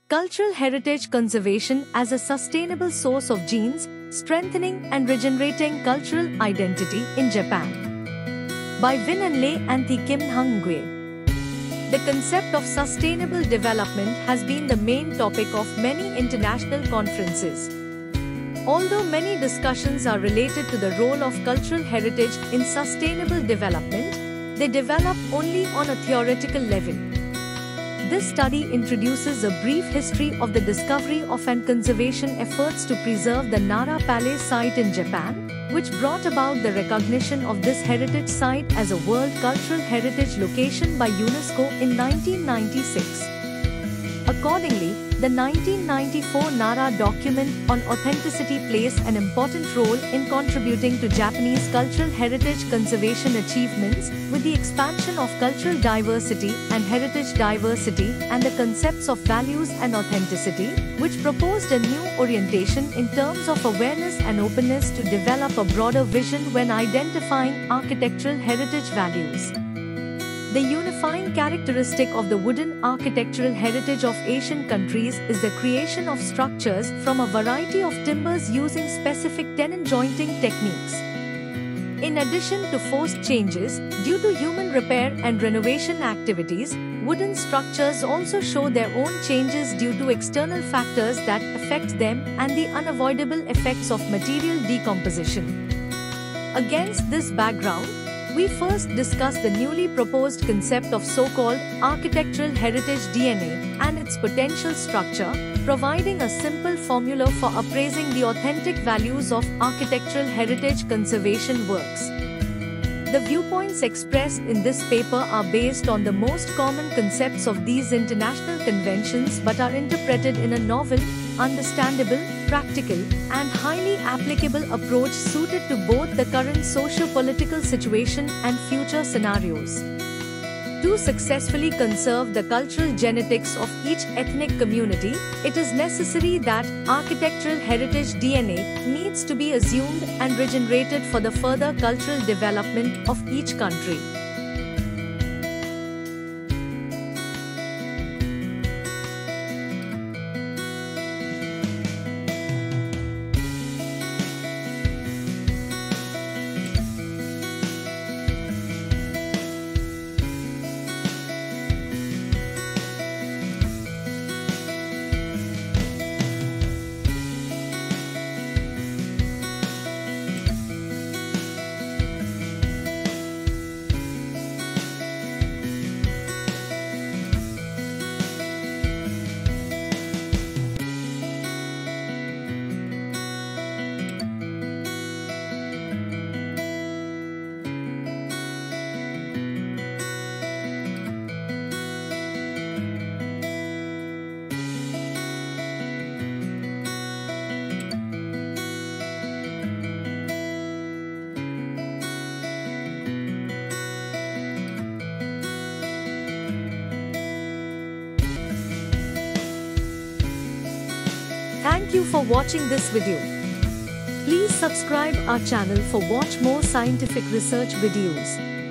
Cultural heritage conservation as a sustainable source of genes, strengthening and regenerating cultural identity in Japan. By Win and Lei and Thi Kim Hung Gue. The concept of sustainable development has been the main topic of many international conferences. Although many discussions are related to the role of cultural heritage in sustainable development, they develop only on a theoretical level. This study introduces a brief history of the discovery of and conservation efforts to preserve the Nara Palace site in Japan, which brought about the recognition of this heritage site as a World Cultural Heritage Location by UNESCO in 1996. Accordingly, the 1994 Nara document on authenticity plays an important role in contributing to Japanese cultural heritage conservation achievements, with the expansion of cultural diversity and heritage diversity and the concepts of values and authenticity, which proposed a new orientation in terms of awareness and openness to develop a broader vision when identifying architectural heritage values. The unifying characteristic of the wooden architectural heritage of Asian countries is the creation of structures from a variety of timbers using specific tenon jointing techniques. In addition to forced changes, due to human repair and renovation activities, wooden structures also show their own changes due to external factors that affect them and the unavoidable effects of material decomposition. Against this background, we first discuss the newly proposed concept of so-called architectural heritage DNA and its potential structure, providing a simple formula for appraising the authentic values of architectural heritage conservation works. The viewpoints expressed in this paper are based on the most common concepts of these international conventions but are interpreted in a novel, understandable, practical, and highly applicable approach suited to both the current socio-political situation and future scenarios. To successfully conserve the cultural genetics of each ethnic community, it is necessary that architectural heritage DNA needs to be assumed and regenerated for the further cultural development of each country. Thank you for watching this video. Please subscribe our channel for watch more scientific research videos.